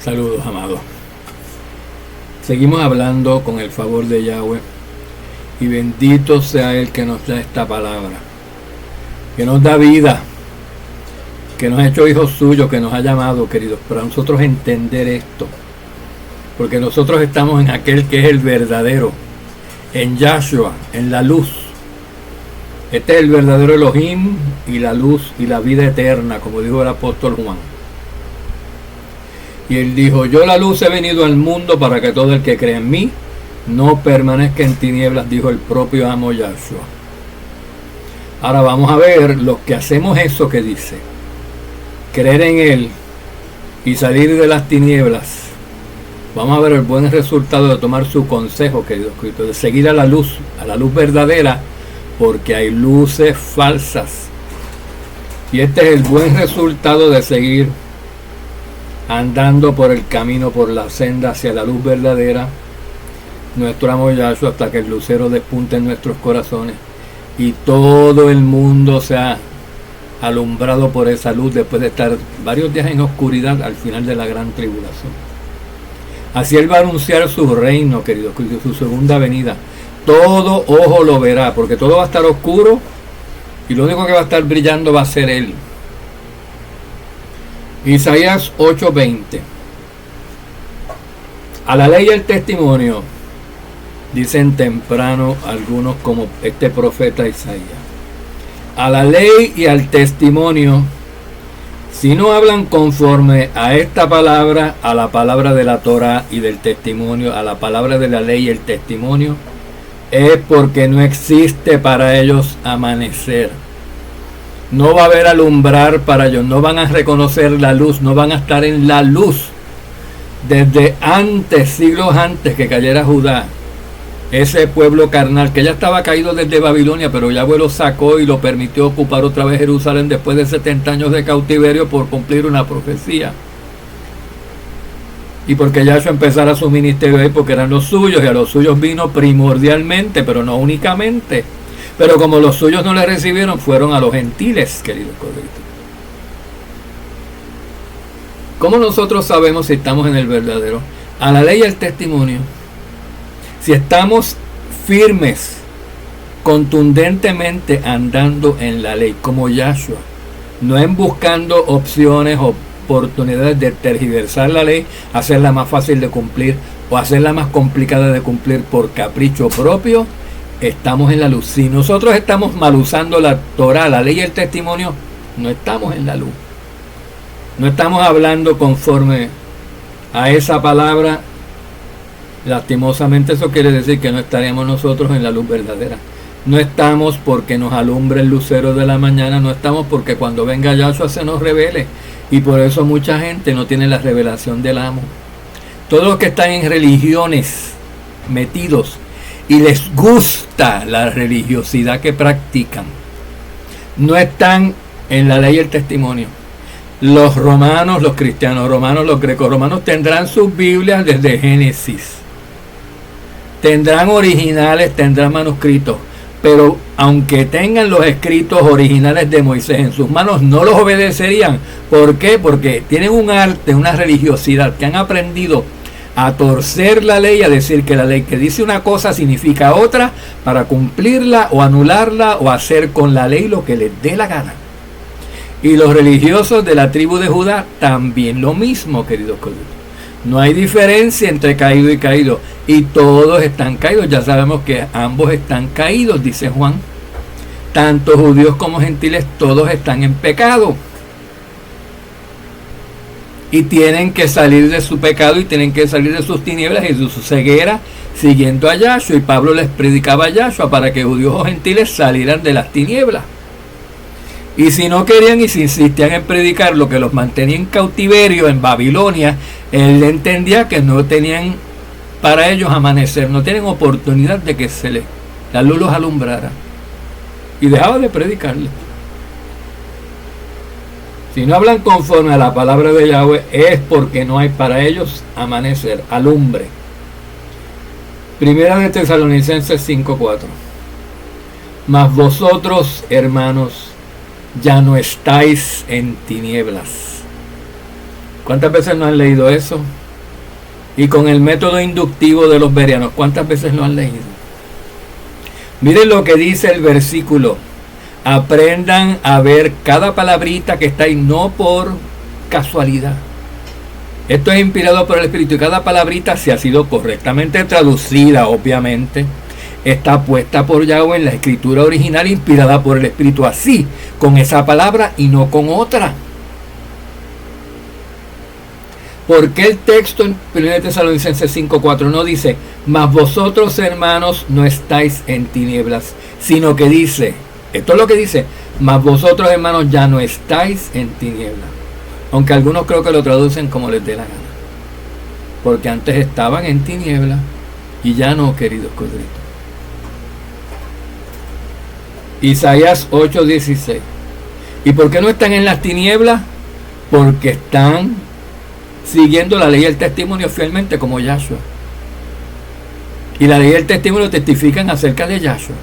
Saludos, amados. Seguimos hablando con el favor de Yahweh, y bendito sea el que nos da esta palabra, que nos da vida, que nos ha hecho hijos suyos, que nos ha llamado, queridos, para nosotros entender esto, porque nosotros estamos en aquel que es el verdadero, en Yahshua, en la luz. Este es el verdadero Elohim y la luz y la vida eterna, como dijo el apóstol Juan. Y él dijo: yo la luz he venido al mundo para que todo el que cree en mí no permanezca en tinieblas, dijo el propio amo Yahshua. Ahora vamos a ver los que hacemos eso que dice, creer en él y salir de las tinieblas. Vamos a ver el buen resultado de tomar su consejo, queridos Cristo, de seguir a la luz verdadera, porque hay luces falsas. Y este es el buen resultado de seguir andando por el camino, por la senda hacia la luz verdadera, nuestro amo Yahshua, hasta que el lucero despunte en nuestros corazones y todo el mundo sea alumbrado por esa luz después de estar varios días en oscuridad al final de la gran tribulación. Así él va a anunciar su reino, queridos, su segunda venida. Todo ojo lo verá, porque todo va a estar oscuro y lo único que va a estar brillando va a ser él. Isaías 8:20. A la ley y el testimonio, dicen temprano algunos como este profeta Isaías. A la ley y al testimonio, si no hablan conforme a esta palabra, a la palabra de la Torah y del testimonio, a la palabra de la ley y el testimonio, es porque no existe para ellos amanecer. No va a haber alumbrar para ellos, no van a reconocer la luz, no van a estar en la luz. Desde antes, siglos antes que cayera Judá, ese pueblo carnal que ya estaba caído desde Babilonia, pero Yahweh lo sacó y lo permitió ocupar otra vez Jerusalén después de 70 años de cautiverio por cumplir una profecía. Y porque Yahshua empezara su ministerio ahí, porque eran los suyos, y a los suyos vino primordialmente, pero no únicamente. Pero como los suyos no le recibieron, fueron a los gentiles, queridos correctos. ¿Cómo nosotros sabemos si estamos en el verdadero? A la ley y al testimonio. Si estamos firmes, contundentemente andando en la ley, como Yahshua, no en buscando opciones o oportunidades de tergiversar la ley, hacerla más fácil de cumplir o hacerla más complicada de cumplir por capricho propio, estamos en la luz. Si nosotros estamos mal usando la Torah, la ley y el testimonio, no estamos en la luz. No estamos hablando conforme a esa palabra. Lastimosamente eso quiere decir que no estaremos nosotros en la luz verdadera. No estamos porque nos alumbre el lucero de la mañana, no estamos porque cuando venga Yahshua se nos revele. Y por eso mucha gente no tiene la revelación del amo. Todos los que están en religiones metidos y les gusta la religiosidad que practican, no están en la ley y el testimonio. Los romanos, los cristianos romanos, los grecorromanos tendrán sus Biblias desde Génesis. Tendrán originales, tendrán manuscritos. Pero aunque tengan los escritos originales de Moisés en sus manos, no los obedecerían. ¿Por qué? Porque tienen un arte, una religiosidad, que han aprendido a torcer la ley, a decir que la ley que dice una cosa significa otra, para cumplirla o anularla o hacer con la ley lo que les dé la gana. Y los religiosos de la tribu de Judá también lo mismo, queridos colegas. No hay diferencia entre caído y caído, y todos están caídos. Ya sabemos que ambos están caídos, dice Juan. Tanto judíos como gentiles, todos están en pecado. Y tienen que salir de su pecado y tienen que salir de sus tinieblas y de su ceguera, siguiendo a Yahshua. Y Pablo les predicaba a Yahshua para que judíos o gentiles salieran de las tinieblas. Y si no querían y si insistían en predicar lo que los mantenía en cautiverio en Babilonia, él entendía que no tenían para ellos amanecer, no tienen oportunidad de que la luz los alumbrara. Y dejaba de predicarles. Si no hablan conforme a la palabra de Yahweh, es porque no hay para ellos amanecer, alumbre. Primera de Tesalonicenses 5:4. Mas vosotros, hermanos, ya no estáis en tinieblas. ¿Cuántas veces no han leído eso? Y con el método inductivo de los bereanos, ¿cuántas veces lo han leído? Miren lo que dice el versículo. Aprendan a ver cada palabrita que está ahí, no por casualidad. Esto es inspirado por el Espíritu y cada palabrita, si ha sido correctamente traducida, obviamente, está puesta por Yahweh en la escritura original inspirada por el Espíritu, así, con esa palabra y no con otra. ¿Por qué el texto en 1 Tesalonicenses 5:4 no dice, mas vosotros, hermanos, no estáis en tinieblas, sino que dice, esto es lo que dice, mas vosotros, hermanos, ya no estáis en tinieblas? Aunque algunos creo que lo traducen como les dé la gana, porque antes estaban en tinieblas y ya no, queridos corderitos. Isaías 8:16. ¿Y por qué no están en las tinieblas? Porque están siguiendo la ley y el testimonio fielmente como Yahshua. Y la ley y el testimonio testifican acerca de Yahshua.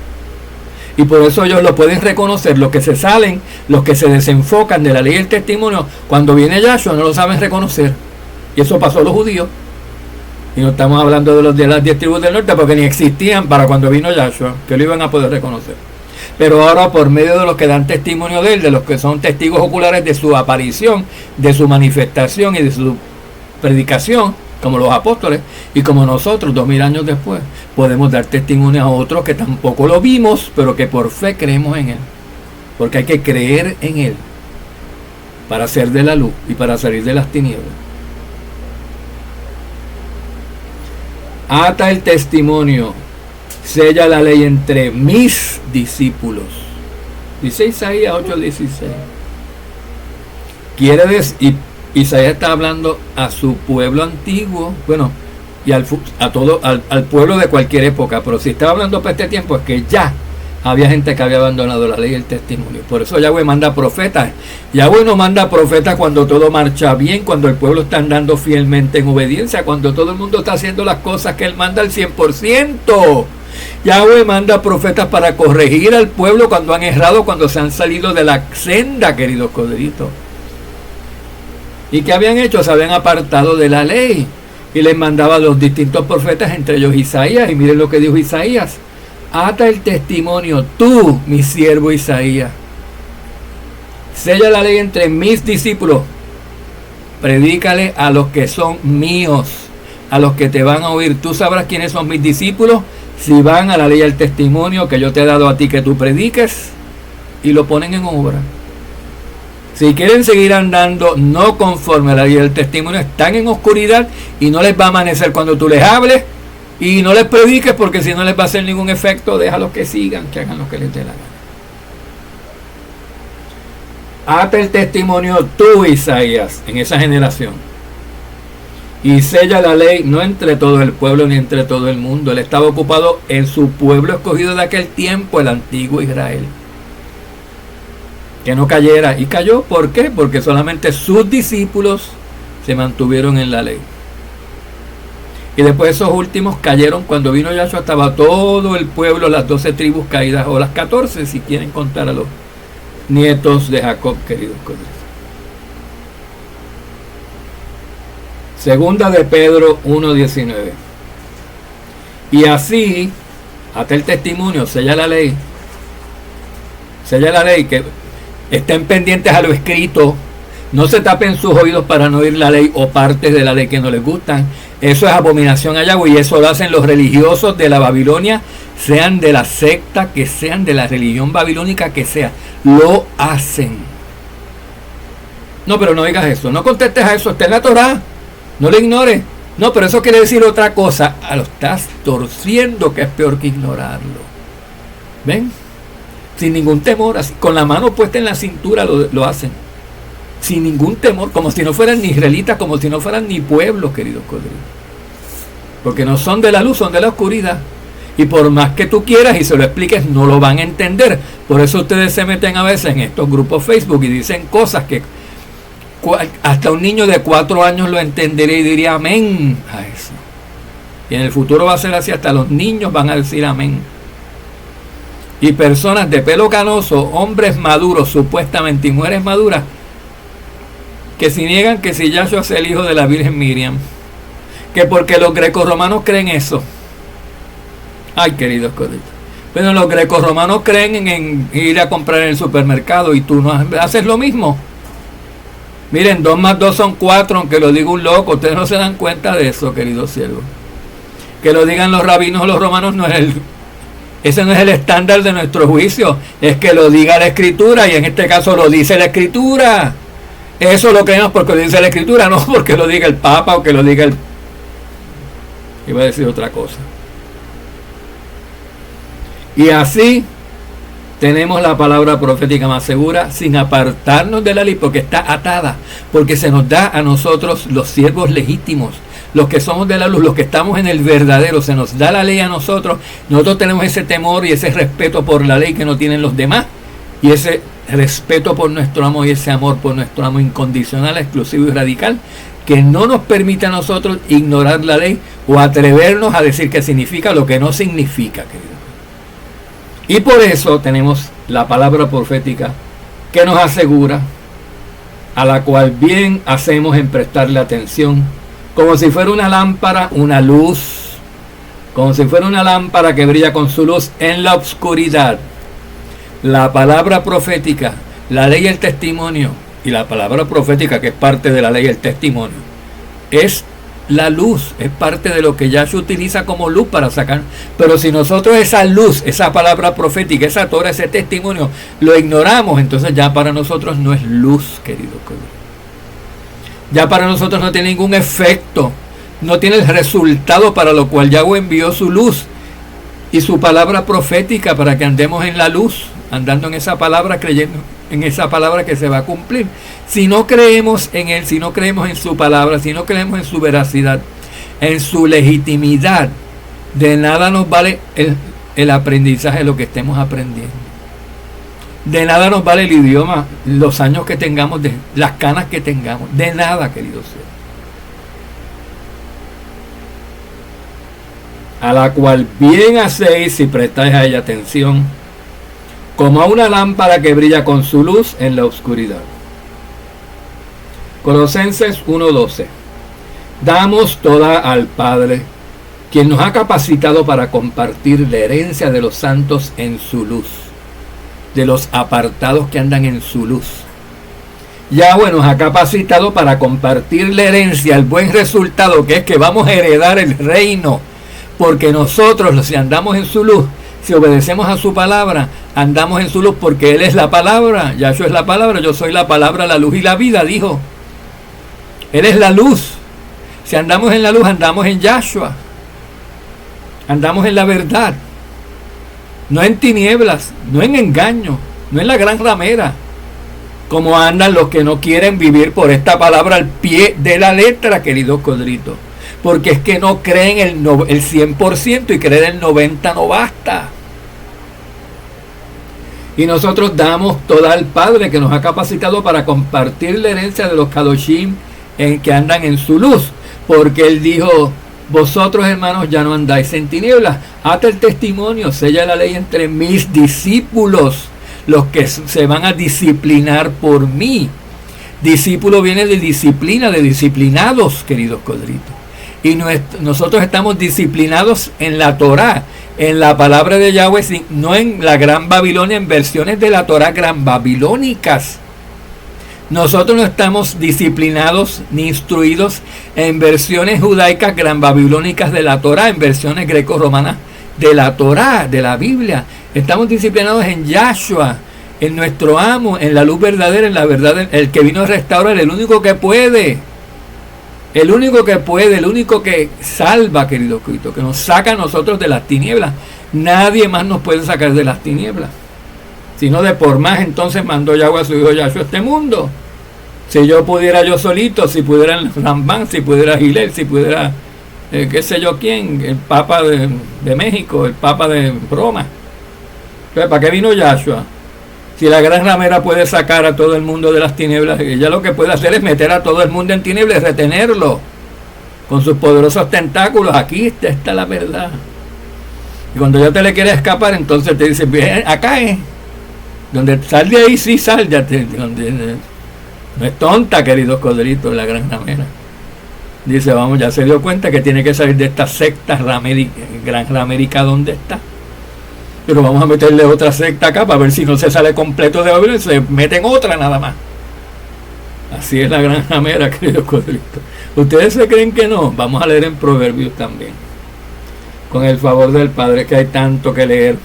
Y por eso ellos lo pueden reconocer. Los que se salen, los que se desenfocan de la ley y el testimonio, cuando viene Yahshua no lo saben reconocer. Y eso pasó a los judíos. Y no estamos hablando de los de las 10 tribus del norte, porque ni existían para cuando vino Yahshua, que lo iban a poder reconocer. Pero ahora, por medio de los que dan testimonio de él, de los que son testigos oculares de su aparición, de su manifestación y de su predicación, como los apóstoles, y como nosotros 2000 años después, podemos dar testimonio a otros que tampoco lo vimos, pero que por fe creemos en él. Porque hay que creer en él para ser de la luz y para salir de las tinieblas. Ata el testimonio, sella la ley entre mis discípulos. Dice Isaías 8:16. Quiere decir, Isaías está hablando a su pueblo antiguo, bueno, y al pueblo de cualquier época, pero si estaba hablando para este tiempo es que ya había gente que había abandonado la ley y el testimonio. Por eso Yahweh manda profetas. Yahweh no manda profetas cuando todo marcha bien, cuando el pueblo está andando fielmente en obediencia, cuando todo el mundo está haciendo las cosas que él manda al 100%. Yahweh manda profetas para corregir al pueblo cuando han errado, cuando se han salido de la senda, queridos corderitos. ¿Y qué habían hecho? Se habían apartado de la ley. Y les mandaba a los distintos profetas, entre ellos Isaías. Y miren lo que dijo Isaías. Ata el testimonio, tú, mi siervo Isaías. Sella la ley entre mis discípulos. Predícale a los que son míos, a los que te van a oír. Tú sabrás quiénes son mis discípulos si van a la ley y al testimonio que yo te he dado a ti que tú prediques y lo ponen en obra. Si quieren seguir andando no conforme a la ley del testimonio, están en oscuridad y no les va a amanecer cuando tú les hables y no les prediques, porque si no les va a hacer ningún efecto, déjalos que sigan, que hagan lo que les dé la gana. Ata el testimonio tú, Isaías, en esa generación, y sella la ley no entre todo el pueblo ni entre todo el mundo. Él estaba ocupado en su pueblo escogido de aquel tiempo, el antiguo Israel. Que no cayera, y cayó. ¿Por qué? Porque solamente sus discípulos se mantuvieron en la ley. Y después esos últimos cayeron. Cuando vino Yahshua estaba todo el pueblo, las 12 tribus caídas, o las 14 si quieren contar a los nietos de Jacob, queridos colegas. Segunda de Pedro 1:19. Y así, hasta el testimonio, sella la ley. Sella la ley, que estén pendientes a lo escrito. No se tapen sus oídos para no oír la ley o partes de la ley que no les gustan. Eso es abominación a Yahweh, y eso lo hacen los religiosos de la Babilonia, sean de la secta que sean, de la religión babilónica que sea. Lo hacen. No, pero no digas eso. No contestes a eso. Está en la Torá. No lo ignores. No, pero eso quiere decir otra cosa. Lo estás torciendo, que es peor que ignorarlo. ¿Ven? Sin ningún temor, así, con la mano puesta en la cintura lo hacen. Sin ningún temor, como si no fueran ni israelitas, como si no fueran ni pueblos, queridos corderitos. Porque no son de la luz, son de la oscuridad. Y por más que tú quieras y se lo expliques, no lo van a entender. Por eso ustedes se meten a veces en estos grupos Facebook y dicen cosas que hasta un niño de 4 años lo entendería y diría amén a eso. Y en el futuro va a ser así, hasta los niños van a decir amén. Y personas de pelo canoso, hombres maduros supuestamente y mujeres maduras, que si niegan que si Yahshua es el hijo de la Virgen Miriam, que porque los grecorromanos creen eso. Ay, queridos coditos. Pero los grecorromanos creen en ir a comprar en el supermercado y tú no haces lo mismo. Miren, 2 más 2 son 4, aunque lo diga un loco. Ustedes no se dan cuenta de eso, queridos siervos. Que lo digan los rabinos o los romanos ese no es el estándar de nuestro juicio. Es que lo diga la Escritura, y en este caso lo dice la Escritura. Eso lo creemos porque lo dice la Escritura, no porque lo diga el Papa o que lo diga el... Iba a decir otra cosa. Y así tenemos la palabra profética más segura sin apartarnos de la ley, porque está atada, porque se nos da a nosotros, los siervos legítimos, los que somos de la luz, los que estamos en el verdadero, se nos da la ley a nosotros. Nosotros tenemos ese temor y ese respeto por la ley que no tienen los demás, y ese respeto por nuestro amo y ese amor por nuestro amo incondicional, exclusivo y radical, que no nos permite a nosotros ignorar la ley o atrevernos a decir que significa lo que no significa, querido. Y por eso tenemos la palabra profética que nos asegura, a la cual bien hacemos en prestarle atención, como si fuera una lámpara, una luz, como si fuera una lámpara que brilla con su luz en la oscuridad. La palabra profética, la ley y el testimonio, y la palabra profética, que es parte de la ley y el testimonio, es la luz, es parte de lo que Yahshua utiliza como luz para sacar. Pero si nosotros esa luz, esa palabra profética, esa Torah, ese testimonio, lo ignoramos, entonces ya para nosotros no es luz, querido. Ya para nosotros no tiene ningún efecto, no tiene el resultado para lo cual Yahweh envió su luz y su palabra profética, para que andemos en la luz, andando en esa palabra, creyendo en esa palabra que se va a cumplir. Si no creemos en Él, si no creemos en su palabra, si no creemos en su veracidad, en su legitimidad, de nada nos vale el aprendizaje de lo que estemos aprendiendo. De nada nos vale el idioma, los años que tengamos, las canas que tengamos. De nada, queridos seres. A la cual bien hacéis si prestáis a ella atención, como a una lámpara que brilla con su luz en la oscuridad. Colosenses 1:12. Damos toda al Padre, quien nos ha capacitado para compartir la herencia de los santos en su luz, de los apartados que andan en su luz. Yahweh nos ha capacitado para compartir la herencia, el buen resultado, que es que vamos a heredar el reino, porque nosotros, si andamos en su luz, si obedecemos a su palabra, andamos en su luz, porque Él es la palabra. Yahshua es la palabra, yo soy la palabra, la luz y la vida, dijo. Él es la luz. Si andamos en la luz, andamos en Yahshua. Andamos en la verdad. No en tinieblas, no en engaño, no en la gran ramera, como andan los que no quieren vivir por esta palabra al pie de la letra, queridos codritos. Porque es que no creen el 100%, y creer el 90% no basta. Y nosotros damos toda al Padre, que nos ha capacitado para compartir la herencia de los Kadoshim que andan en su luz. Porque Él dijo: vosotros, hermanos, ya no andáis en tinieblas. Ata el testimonio, sella la ley entre mis discípulos, los que se van a disciplinar por mí. Discípulo viene de disciplina, de disciplinados, queridos codritos. Y nosotros estamos disciplinados en la Torah, en la palabra de Yahweh, no en la Gran Babilonia, en versiones de la Torah gran babilónicas. Nosotros no estamos disciplinados ni instruidos en versiones judaicas gran babilónicas de la Torah, en versiones greco-romanas de la Torah, de la Biblia. Estamos disciplinados en Yahshua, en nuestro amo, en la luz verdadera, en la verdad, el que vino a restaurar, el único que puede. El único que puede, el único que salva, querido Cristo, que nos saca a nosotros de las tinieblas. Nadie más nos puede sacar de las tinieblas. Sino de por más, entonces mandó Yahweh a su hijo Yahshua a este mundo. Si yo pudiera yo solito, si pudiera el Rambán, si pudiera Gilel, si pudiera qué sé yo quién, el Papa de México, el Papa de Roma. Entonces, ¿para qué vino Yahshua? Si la gran ramera puede sacar a todo el mundo de las tinieblas, ella lo que puede hacer es meter a todo el mundo en tinieblas y retenerlo con sus poderosos tentáculos. Aquí está la verdad. Y cuando ya te le quieres escapar, entonces te dice: bien, acá es. Donde sal de ahí, sí sal. No es tonta, queridos codritos, la gran ramera. Dice, vamos, ya se dio cuenta que tiene que salir de esta secta gran ramérica donde está. Pero vamos a meterle otra secta acá para ver si no se sale completo de Babilonia, se meten otra nada más. Así es la gran ramera, queridos codritos. ¿Ustedes se creen que no? Vamos a leer en Proverbios también. Con el favor del Padre, que hay tanto que leer.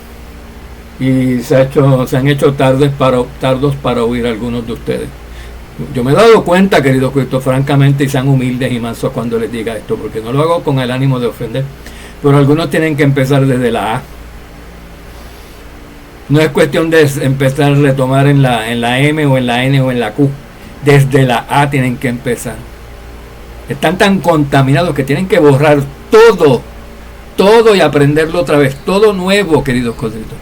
Y se han hecho tardos para oír algunos de ustedes. Yo me he dado cuenta, queridos codritos, francamente, y sean humildes y mansos cuando les diga esto, porque no lo hago con el ánimo de ofender. Pero algunos tienen que empezar desde la A. No es cuestión de empezar a retomar en la M o en la N o en la Q. Desde la A tienen que empezar. Están tan contaminados que tienen que borrar todo y aprenderlo otra vez. Todo nuevo, queridos codritos.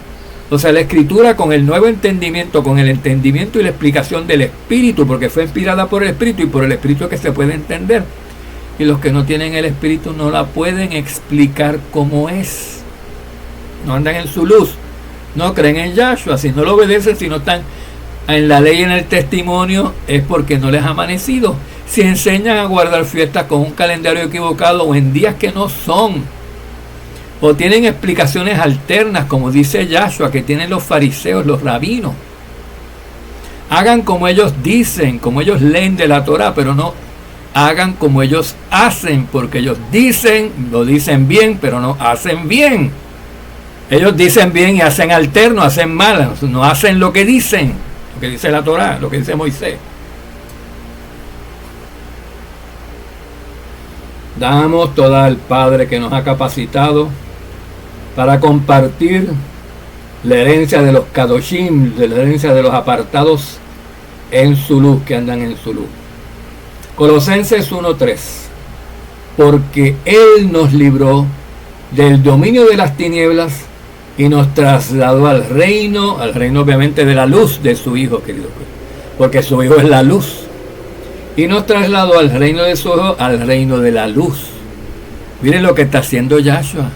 O sea, la escritura con el nuevo entendimiento, con el entendimiento y la explicación del Espíritu, porque fue inspirada por el Espíritu y por el Espíritu que se puede entender. Y los que no tienen el Espíritu no la pueden explicar como es. No andan en su luz. No creen en Yahshua, si no lo obedecen, si no están en la ley y en el testimonio, es porque no les ha amanecido. Si enseñan a guardar fiestas con un calendario equivocado o en días que no son, o tienen explicaciones alternas, como dice Yahshua, que tienen los fariseos, los rabinos, hagan como ellos dicen, como ellos leen de la Torah, pero no hagan como ellos hacen, porque ellos dicen, lo dicen bien, pero no hacen bien. Ellos dicen bien y hacen alterno, hacen mal, no hacen lo que dicen, lo que dice la Torá, lo que dice Moisés. Damos toda al Padre que nos ha capacitado para compartir la herencia de los Kadoshim, de la herencia de los apartados en su luz, que andan en su luz. Colosenses 1:3. Porque Él nos libró del dominio de las tinieblas y nos trasladó al reino obviamente de la luz de su Hijo, querido, porque su Hijo es la luz, y nos trasladó al reino de su Hijo, al reino de la luz. Miren lo que está haciendo Yahshua.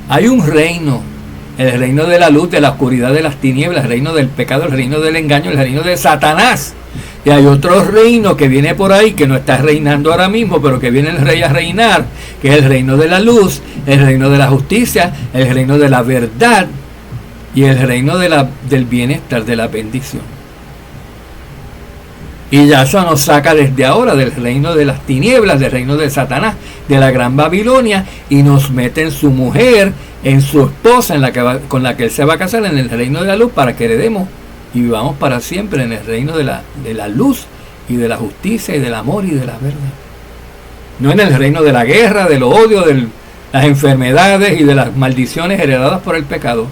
Hay un reino, el reino de la luz, de la oscuridad, de las tinieblas, el reino del pecado, el reino del engaño, el reino de Satanás. Y hay otro reino que viene por ahí, que no está reinando ahora mismo, pero que viene el rey a reinar, que es el reino de la luz, el reino de la justicia, el reino de la verdad y el reino del bienestar, de la bendición. Y Yahshua nos saca desde ahora del reino de las tinieblas, del reino de Satanás, de la gran Babilonia, y nos mete en su mujer, en su esposa, con la que él se va a casar, en el reino de la luz, para que heredemos y vivamos para siempre en el reino de la luz y de la justicia y del amor y de la verdad. No en el reino de la guerra, del odio, de las enfermedades y de las maldiciones heredadas por el pecado,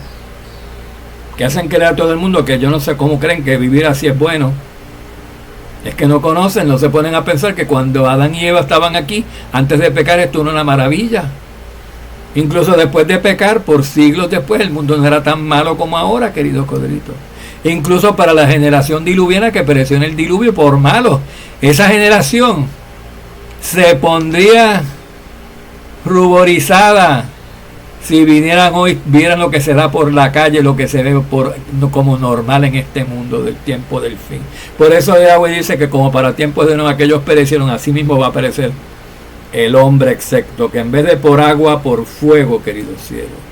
que hacen creer a todo el mundo que yo no sé cómo creen que vivir así es bueno. Es que no conocen, no se ponen a pensar que cuando Adán y Eva estaban aquí, antes de pecar, esto era una maravilla. Incluso después de pecar, por siglos después, el mundo no era tan malo como ahora, queridos codritos. Incluso para la generación diluviana que pereció en el diluvio por malos, esa generación se pondría ruborizada si vinieran hoy, vieran lo que se da por la calle, lo que se ve como normal en este mundo del tiempo del fin. Por eso Yahweh dice que como para tiempos de Noé aquellos perecieron, así mismo va a perecer el hombre, excepto que en vez de por agua, por fuego, querido cielo.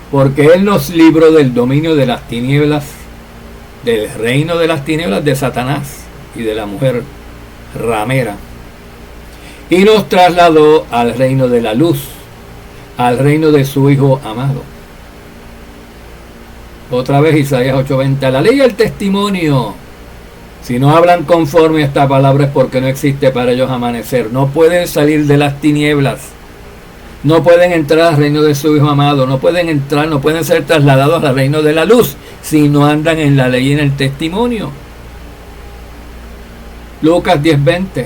Porque Él nos libró del dominio de las tinieblas, del reino de las tinieblas de Satanás y de la mujer ramera, y nos trasladó al reino de la luz, al reino de su Hijo amado. Otra vez Isaías 8:20. La ley y el testimonio, si no hablan conforme a esta palabra, es porque no existe para ellos amanecer. No pueden salir de las tinieblas, no pueden entrar al reino de su Hijo amado, no pueden entrar, no pueden ser trasladados al reino de la luz si no andan en la ley y en el testimonio. Lucas 10:20.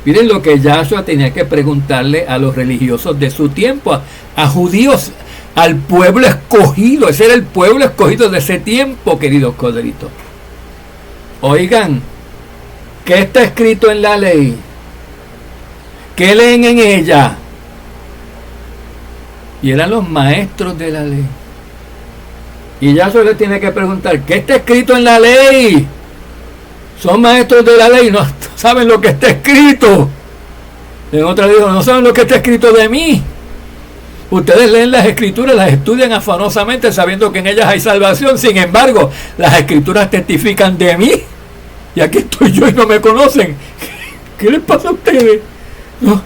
Miren lo que Yahshua tenía que preguntarle a los religiosos de su tiempo, a judíos, al pueblo escogido. Ese era el pueblo escogido de ese tiempo, queridos codritos. Oigan, ¿qué está escrito en la ley? ¿Qué leen en ella? Y eran los maestros de la ley. Y Yahshua le tiene que preguntar, ¿qué está escrito en la ley? Son maestros de la ley, no saben lo que está escrito. En otra digo, no saben lo que está escrito de mí. Ustedes leen las escrituras, las estudian afanosamente sabiendo que en ellas hay salvación. Sin embargo, las escrituras testifican de mí. Y aquí estoy yo y no me conocen. ¿Qué les pasa a ustedes? ¿No?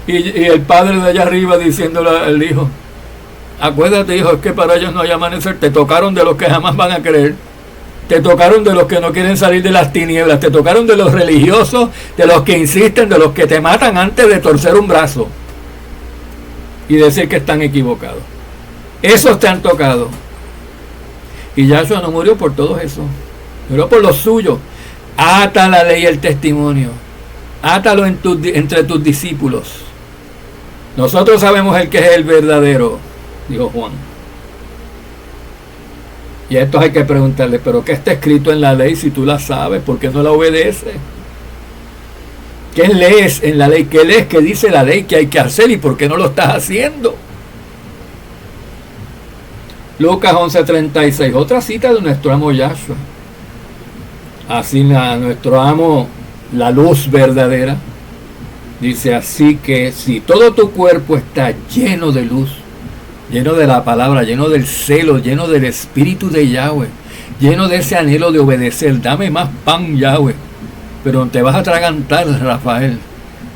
Y el padre de allá arriba diciéndole al hijo, acuérdate, hijo, es que para ellos no hay amanecer. Te tocaron de los que jamás van a creer. Te tocaron de los que no quieren salir de las tinieblas. Te tocaron de los religiosos, de los que insisten, de los que te matan antes de torcer un brazo y decir que están equivocados. Esos te han tocado. Y Yahshua no murió por todo eso, murió por los suyos. Ata la ley y el testimonio, átalo entre tus discípulos. Nosotros sabemos el que es el verdadero, dijo Juan. Y a estos hay que preguntarle, ¿pero qué está escrito en la ley si tú la sabes? ¿Por qué no la obedeces? ¿Qué lees en la ley? ¿Qué lees que dice la ley que hay que hacer y por qué no lo estás haciendo? Lucas 11:36, otra cita de nuestro amo Yahshua. Así nuestro amo, la luz verdadera, dice, así que si todo tu cuerpo está lleno de luz, lleno de la palabra, lleno del celo, lleno del espíritu de Yahweh, lleno de ese anhelo de obedecer, dame más pan, Yahweh, pero te vas a atragantar, Rafael,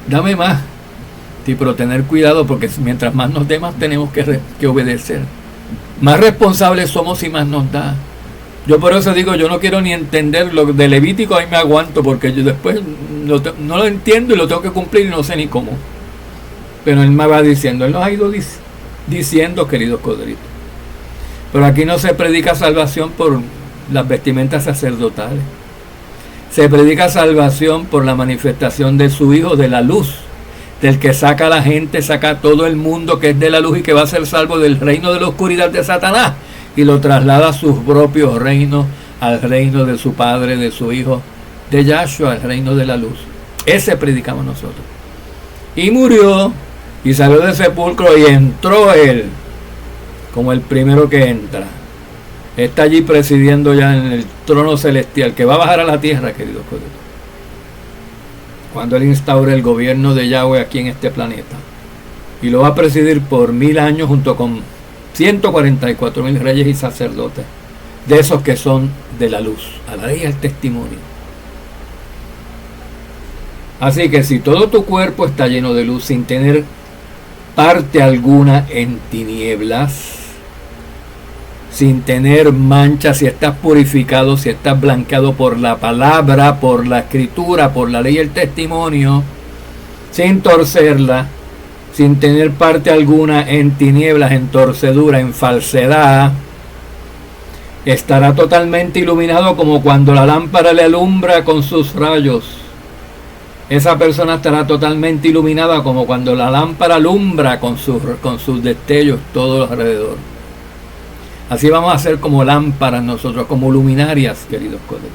dame más. Sí, pero tener cuidado, porque mientras más nos dé, más tenemos que obedecer. Más responsables somos y más nos da. Yo por eso digo, yo no quiero ni entender lo de Levítico, ahí me aguanto, porque yo después no lo entiendo y lo tengo que cumplir y no sé ni cómo. Pero él me va diciendo, él nos ha ido diciendo, queridos codritos. Pero aquí no se predica salvación por las vestimentas sacerdotales. Se predica salvación por la manifestación de su Hijo, de la luz, del que saca a la gente, saca a todo el mundo que es de la luz y que va a ser salvo del reino de la oscuridad de Satanás y lo traslada a sus propios reinos, al reino de su Padre, de su Hijo, de Yahshua, al reino de la luz. Ese predicamos nosotros. Y murió y salió del sepulcro y entró él como el primero que entra. Está allí presidiendo ya en el trono celestial que va a bajar a la tierra, queridos colegas, cuando él instaure el gobierno de Yahweh aquí en este planeta, y lo va a presidir por 1000 años junto con 144,000 reyes y sacerdotes, de esos que son de la luz, a la ley y al testimonio. Así que si todo tu cuerpo está lleno de luz sin tener parte alguna en tinieblas, sin tener manchas, si estás purificado, si estás blanqueado por la palabra, por la escritura, por la ley y el testimonio, sin torcerla, sin tener parte alguna en tinieblas, en torcedura, en falsedad, estará totalmente iluminado como cuando la lámpara le alumbra con sus rayos. Esa persona estará totalmente iluminada como cuando la lámpara alumbra con sus destellos todo alrededor. Así vamos a ser como lámparas nosotros, como luminarias, queridos colegas.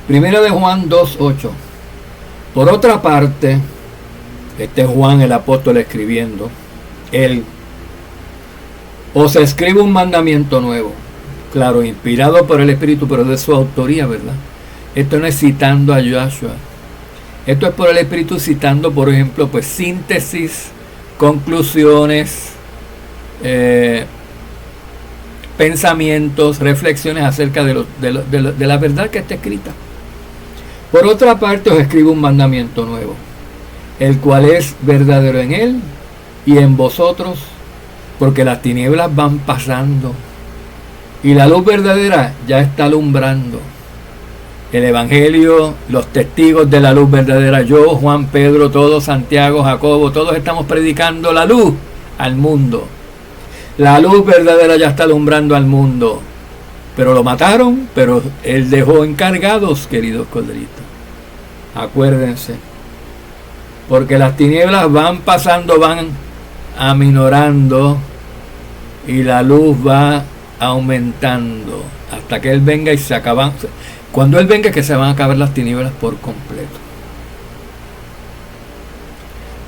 Primero de Juan 2:8. Por otra parte, este es Juan el apóstol escribiendo, él os escribe un mandamiento nuevo, claro, inspirado por el Espíritu, pero de su autoría, ¿verdad? Esto no es citando a Yahshua, esto es por el Espíritu citando, por ejemplo, pues síntesis, conclusiones, pensamientos, reflexiones acerca de la verdad que está escrita. Por otra parte, os escribo un mandamiento nuevo, el cual es verdadero en él y en vosotros, porque las tinieblas van pasando y la luz verdadera ya está alumbrando. El Evangelio, los testigos de la luz verdadera, yo, Juan, Pedro, todos, Santiago, Jacobo, todos estamos predicando la luz al mundo. La luz verdadera ya está alumbrando al mundo. Pero lo mataron, pero él dejó encargados, queridos codritos. Acuérdense. Porque las tinieblas van pasando, van aminorando y la luz va aumentando hasta que él venga y se acaban. Cuando él venga, que se van a acabar las tinieblas por completo.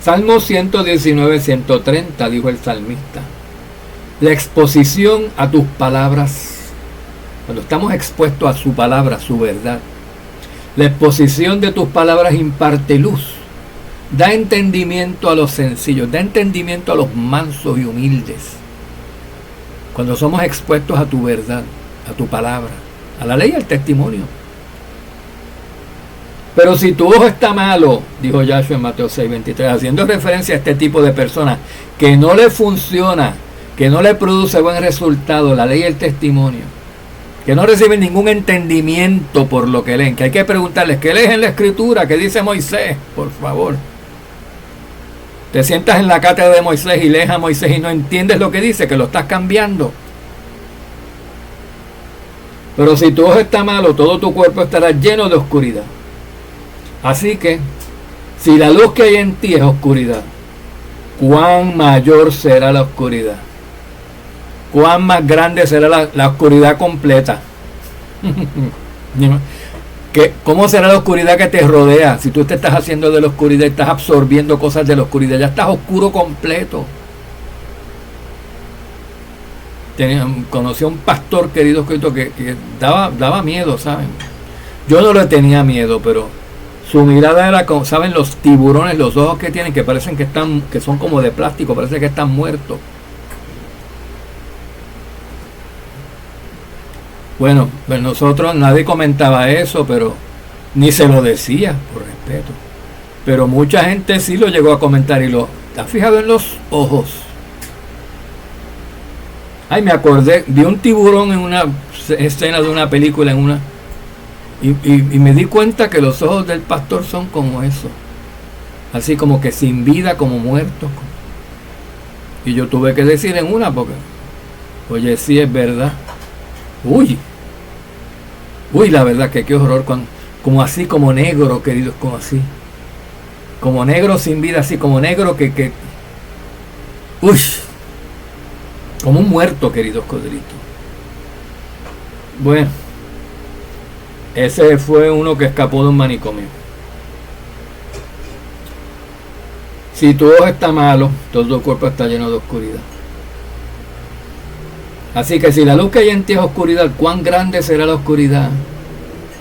Salmo 119, 130, dijo el salmista. La exposición a tus palabras, cuando estamos expuestos a su palabra, su verdad, la exposición de tus palabras imparte luz, da entendimiento a los sencillos, da entendimiento a los mansos y humildes. Cuando somos expuestos a tu verdad, a tu palabra, a la ley y al testimonio. Pero si tu ojo está malo, dijo Yahshua en Mateo 6:23, haciendo referencia a este tipo de personas que no le funciona, que no le produce buen resultado la ley y el testimonio, que no reciben ningún entendimiento por lo que leen, que hay que preguntarles, ¿qué lees en la escritura? ¿Qué dice Moisés? Por favor. Te sientas en la cátedra de Moisés y lees a Moisés y no entiendes lo que dice, que lo estás cambiando. Pero si tu ojo está malo, todo tu cuerpo estará lleno de oscuridad. Así que, si la luz que hay en ti es oscuridad, ¿cuán mayor será la oscuridad? ¿Cuán más grande será la oscuridad completa? ¿Cómo será la oscuridad que te rodea? Si tú te estás haciendo de la oscuridad, estás absorbiendo cosas de la oscuridad, ya estás oscuro completo. Conocí a un pastor, querido, que daba miedo, ¿saben? Yo no le tenía miedo, pero su mirada era como, ¿saben? Los tiburones, los ojos que tienen, que parecen que son como de plástico, parece que están muertos. Bueno, pues nosotros, nadie comentaba eso, pero ni se lo decía, por respeto. Pero mucha gente sí lo llegó a comentar y ¿te has fijado en los ojos? Ay, me acordé, vi un tiburón en una escena de una película, y me di cuenta que los ojos del pastor son como eso. Así como que sin vida, como muertos. Y yo tuve que decir en una, porque, oye, sí es verdad. Uy, la verdad que qué horror, como así, como negro, queridos, como así, como negro sin vida, así como negro uy, como un muerto, queridos codritos. Bueno, ese fue uno que escapó de un manicomio. Si tu ojo está malo, todo tu cuerpo está lleno de oscuridad. Así que si la luz que hay en ti es oscuridad, ¿cuán grande será la oscuridad?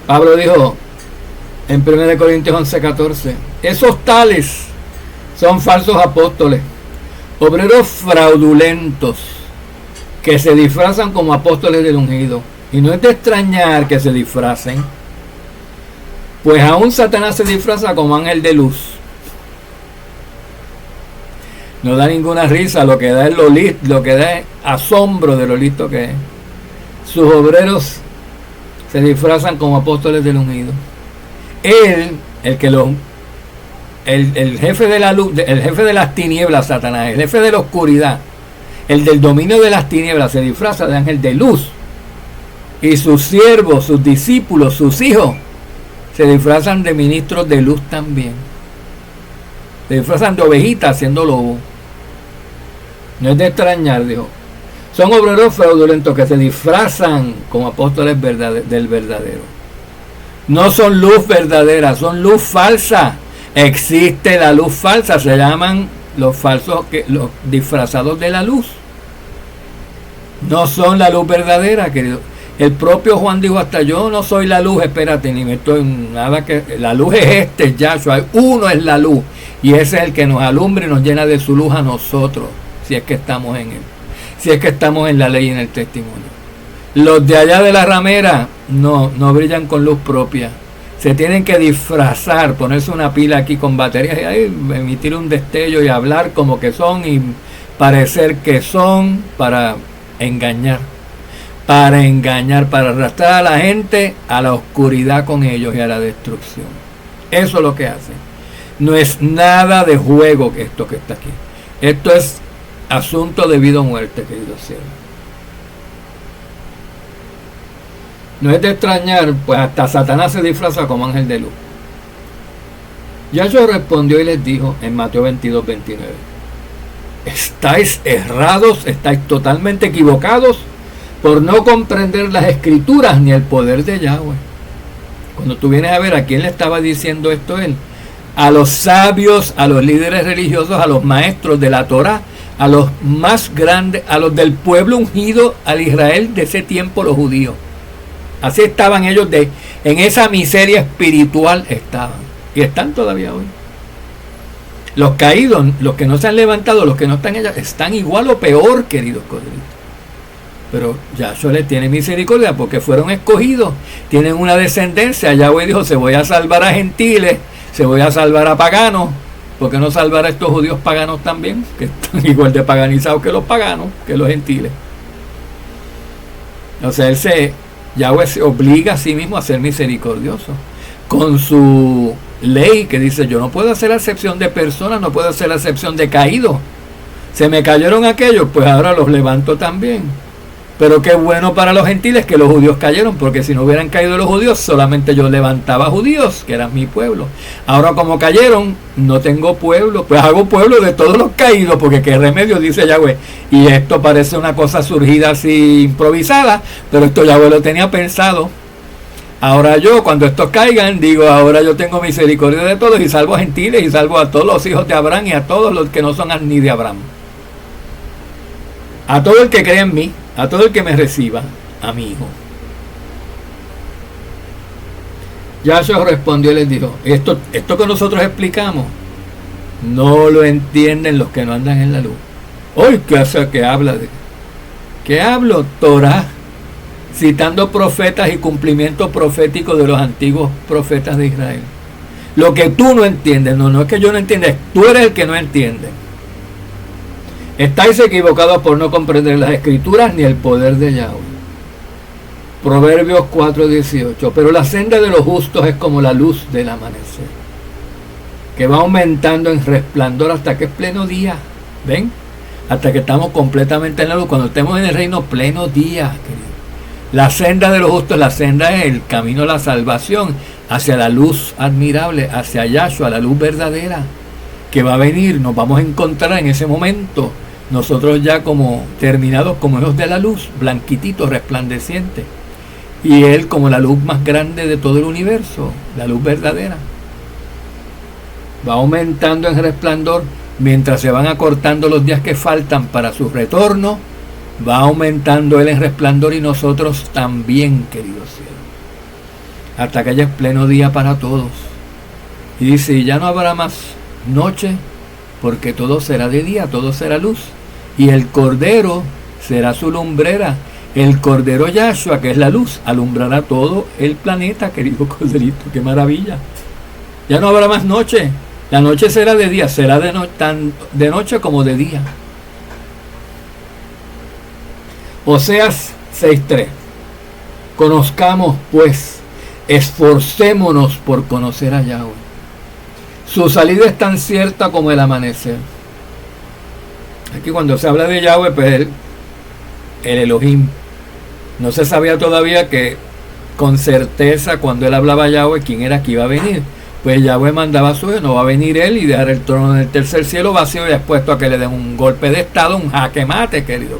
Pablo dijo en 1 Corintios 11:14, esos tales son falsos apóstoles, obreros fraudulentos, que se disfrazan como apóstoles del ungido. Y no es de extrañar que se disfracen, pues aún Satanás se disfraza como ángel de luz. No da ninguna risa, lo que da es asombro de lo listo que es. Sus obreros se disfrazan como apóstoles del ungido. Él, el jefe de la luz, el jefe de las tinieblas, Satanás, el jefe de la oscuridad, el del dominio de las tinieblas, se disfraza de ángel de luz. Y sus siervos, sus discípulos, sus hijos, se disfrazan de ministros de luz también. Se disfrazan de ovejitas haciendo lobo. No es de extrañar, dijo. Son obreros fraudulentos que se disfrazan como apóstoles del verdadero. No son luz verdadera, son luz falsa. Existe la luz falsa, se llaman los falsos, los disfrazados de la luz. No son la luz verdadera, querido. El propio Juan dijo, hasta yo no soy la luz, espérate, ni me estoy en nada que... La luz es Yahshua, uno es la luz, y ese es el que nos alumbra y nos llena de su luz a nosotros, si es que estamos en él, si es que estamos en la ley y en el testimonio. Los de allá de la ramera no brillan con luz propia, se tienen que disfrazar, ponerse una pila aquí con baterías y ahí emitir un destello y hablar como que son y parecer que son para engañar, para arrastrar a la gente a la oscuridad con ellos y a la destrucción. Eso es lo que hacen. No es nada de juego que esto que está aquí. Esto es asunto de vida o muerte, queridos cielos. No es de extrañar, pues hasta Satanás se disfraza como ángel de luz. Yahshua respondió y les dijo en Mateo 22:29, estáis errados, estáis totalmente equivocados por no comprender las escrituras ni el poder de Yahweh. Cuando tú vienes a ver a quién le estaba diciendo esto él, a los sabios, a los líderes religiosos, a los maestros de la Torá, a los más grandes, a los del pueblo ungido, al Israel de ese tiempo, los judíos. Así estaban ellos, en esa miseria espiritual estaban, y están todavía hoy. Los caídos, los que no se han levantado, los que no están allá, están igual o peor, queridos codritos. Pero Yahshua les tiene misericordia porque fueron escogidos, tienen una descendencia. Yahweh dijo, se voy a salvar a gentiles, se voy a salvar a paganos. ¿Por qué no salvar a estos judíos paganos también? Que están igual de paganizados que los paganos, que los gentiles. O sea, Yahweh se obliga a sí mismo a ser misericordioso. Con su ley que dice, yo no puedo hacer acepción de personas, no puedo hacer acepción de caídos. Se me cayeron aquellos, pues ahora los levanto también. Pero qué bueno para los gentiles que los judíos cayeron, porque si no hubieran caído los judíos, solamente yo levantaba judíos, que eran mi pueblo. Ahora como cayeron, no tengo pueblo, pues hago pueblo de todos los caídos, porque qué remedio, dice Yahweh. Y esto parece una cosa surgida así, improvisada, pero esto Yahweh lo tenía pensado. Ahora yo, cuando estos caigan, digo, ahora yo tengo misericordia de todos y salvo a gentiles y salvo a todos los hijos de Abraham y a todos los que no son ni de Abraham. A todo el que cree en mí, a todo el que me reciba, a mi hijo. Yahshua respondió y les dijo, esto que nosotros explicamos, no lo entienden los que no andan en la luz. Hoy, ¿qué habla de? ¿Qué hablo? Torah, citando profetas y cumplimiento profético de los antiguos profetas de Israel. Lo que tú no entiendes, no es que yo no entienda, tú eres el que no entiende. Estáis equivocados por no comprender las escrituras ni el poder de Yahweh. Proverbios 4:18. Pero la senda de los justos es como la luz del amanecer, que va aumentando en resplandor hasta que es pleno día. ¿Ven? Hasta que estamos completamente en la luz. Cuando estemos en el reino, pleno día, querido. La senda de los justos, la senda es el camino de la salvación, hacia la luz admirable, hacia Yahshua, la luz verdadera, que va a venir. Nos vamos a encontrar en ese momento, nosotros ya como terminados como hijos de la luz, blanquititos, resplandecientes, y Él como la luz más grande de todo el universo, la luz verdadera. Va aumentando en resplandor mientras se van acortando los días que faltan para su retorno. Va aumentando Él en resplandor y nosotros también, queridos cielos, hasta que haya en pleno día para todos. Y dice, y ya no habrá más noche, porque todo será de día, todo será luz, y el Cordero será su lumbrera. El Cordero Yahshua, que es la luz, alumbrará todo el planeta, querido Corderito. ¡Qué maravilla! Ya no habrá más noche, la noche será de día, será tan de noche como de día. Oseas 6:3. Conozcamos pues, esforcémonos por conocer a Yahweh. Su salida es tan cierta como el amanecer. Aquí cuando se habla de Yahweh, pues el Elohim, no se sabía todavía que con certeza cuando él hablaba a Yahweh, quién era que iba a venir. Pues Yahweh mandaba a su hijo, no va a venir él y dejar el trono en el tercer cielo vacío y expuesto a que le den un golpe de estado, un jaque mate, querido.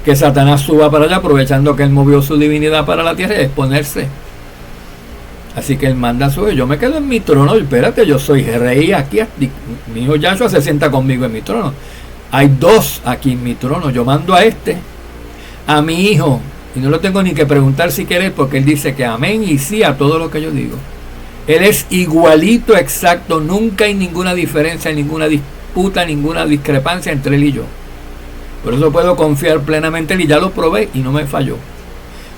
Que Satanás suba para allá aprovechando que él movió su divinidad para la tierra y exponerse. Así que él manda a su hijo, yo me quedo en mi trono, espérate, yo soy rey aquí, mi hijo Yahshua se sienta conmigo en mi trono. Hay dos aquí en mi trono, yo mando a mi hijo, y no lo tengo ni que preguntar si quiere, porque él dice que amén y sí a todo lo que yo digo. Él es igualito, exacto, nunca hay ninguna diferencia, ninguna disputa, ninguna discrepancia entre él y yo. Por eso puedo confiar plenamente en él, y ya lo probé y no me falló.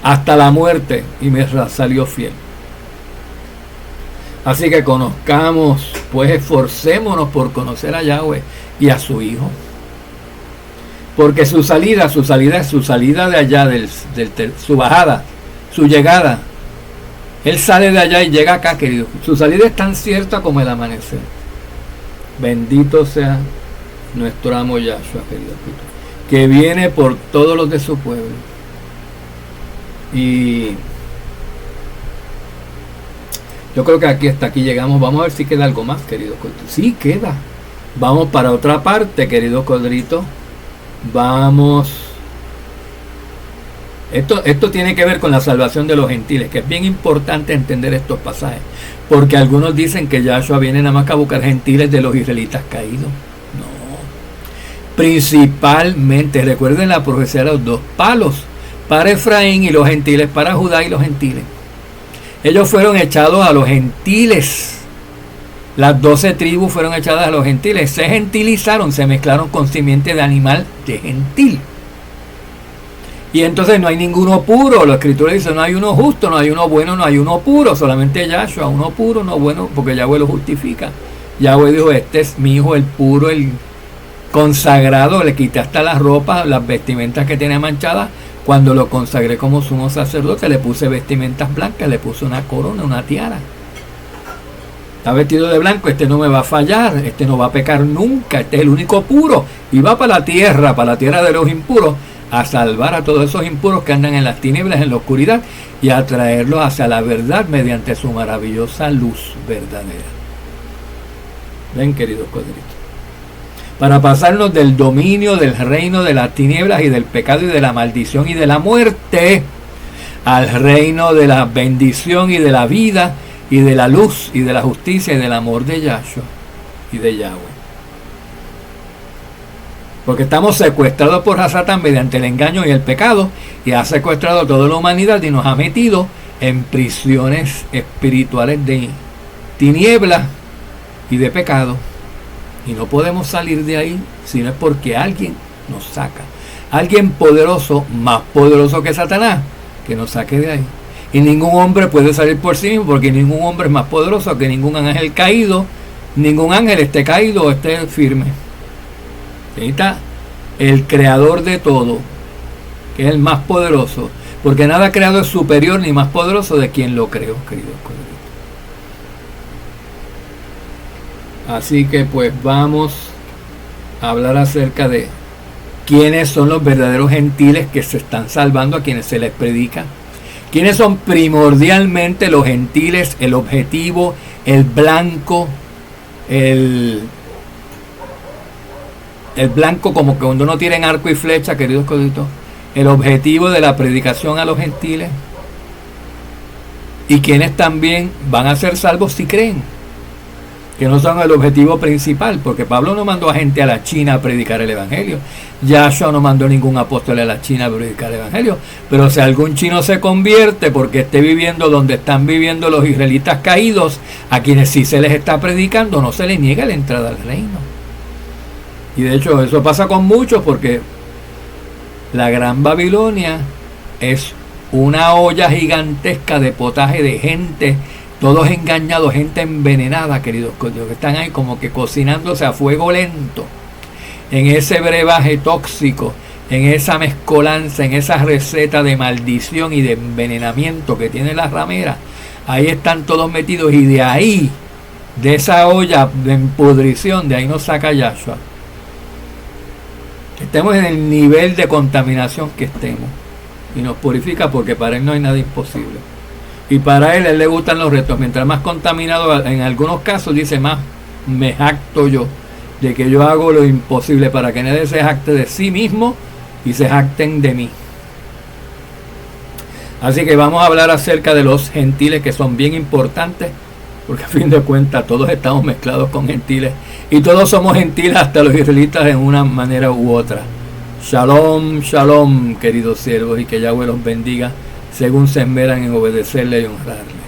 Hasta la muerte, y me salió fiel. Así que conozcamos, pues esforcémonos por conocer a Yahweh y a su Hijo. Porque su salida es su salida de allá, su bajada, su llegada. Él sale de allá y llega acá, querido. Su salida es tan cierta como el amanecer. Bendito sea nuestro amo Yahshua, querido, que viene por todos los de su pueblo. Y yo creo que hasta aquí llegamos. Vamos a ver si queda algo más, querido Codrito. Sí, queda. Vamos para otra parte, querido Codrito. Vamos. Esto tiene que ver con la salvación de los gentiles, que es bien importante entender estos pasajes, porque algunos dicen que Yahshua viene nada más que a buscar gentiles de los israelitas caídos. No. Principalmente, recuerden la profecía de los dos palos, para Efraín y los gentiles, para Judá y los gentiles. Ellos fueron echados a los gentiles. Las 12 tribus fueron echadas a los gentiles. Se gentilizaron, se mezclaron con simiente de animal de gentil. Y entonces no hay ninguno puro. La escritura dice, no hay uno justo, no hay uno bueno, no hay uno puro. Solamente Yahshua, uno puro, no bueno, porque Yahweh lo justifica. Yahweh dijo, este es mi hijo, el puro, el consagrado. Le quité hasta las ropas, las vestimentas que tenía manchadas. Cuando lo consagré como sumo sacerdote, le puse vestimentas blancas, le puse una corona, una tiara. Está vestido de blanco, este no me va a fallar, este no va a pecar nunca, este es el único puro. Y va para la tierra de los impuros, a salvar a todos esos impuros que andan en las tinieblas, en la oscuridad, y a traerlos hacia la verdad mediante su maravillosa luz verdadera. Ven, queridos corderitos. Para pasarnos del dominio del reino de las tinieblas y del pecado y de la maldición y de la muerte, al reino de la bendición y de la vida y de la luz y de la justicia y del amor de Yahshua y de Yahweh. Porque estamos secuestrados por Hasatán mediante el engaño y el pecado, y ha secuestrado a toda la humanidad y nos ha metido en prisiones espirituales de tinieblas y de pecado. Y no podemos salir de ahí si no es porque alguien nos saca. Alguien poderoso, más poderoso que Satanás, que nos saque de ahí. Y ningún hombre puede salir por sí mismo, porque ningún hombre es más poderoso que ningún ángel caído. Ningún ángel esté caído o esté firme. Ahí está el creador de todo, que es el más poderoso, porque nada creado es superior ni más poderoso de quien lo creó, queridos corderitos. Así que pues vamos a hablar acerca de quiénes son los verdaderos gentiles que se están salvando, a quienes se les predica. ¿Quiénes son primordialmente los gentiles, el objetivo, el blanco, el blanco como que cuando no tienen arco y flecha, queridos coditos, el objetivo de la predicación a los gentiles? Y quienes también van a ser salvos si creen, que no son el objetivo principal, porque Pablo no mandó a gente a la China a predicar el evangelio. Yahshua no mandó ningún apóstol a la China a predicar el evangelio. Pero si algún chino se convierte porque esté viviendo donde están viviendo los israelitas caídos, a quienes sí se les está predicando, no se les niega la entrada al reino. Y de hecho eso pasa con muchos, porque la Gran Babilonia es una olla gigantesca de potaje de gente, todos engañados, gente envenenada, queridos, que están ahí como que cocinándose a fuego lento, en ese brebaje tóxico, en esa mezcolanza, en esa receta de maldición y de envenenamiento que tiene la ramera. Ahí están todos metidos, y de ahí, de esa olla de pudrición, de ahí nos saca Yahshua. Estemos en el nivel de contaminación que estemos, y nos purifica, porque para él no hay nada imposible. Y para él le gustan los retos. Mientras más contaminado, en algunos casos dice, más me jacto yo de que yo hago lo imposible para que nadie se jacte de sí mismo y se jacten de mí. Así que vamos a hablar acerca de los gentiles, que son bien importantes, porque a fin de cuentas todos estamos mezclados con gentiles, y todos somos gentiles, hasta los israelitas, en una manera u otra. Shalom, shalom, queridos siervos, y que Yahweh los bendiga según se esmeran en obedecerle y honrarle.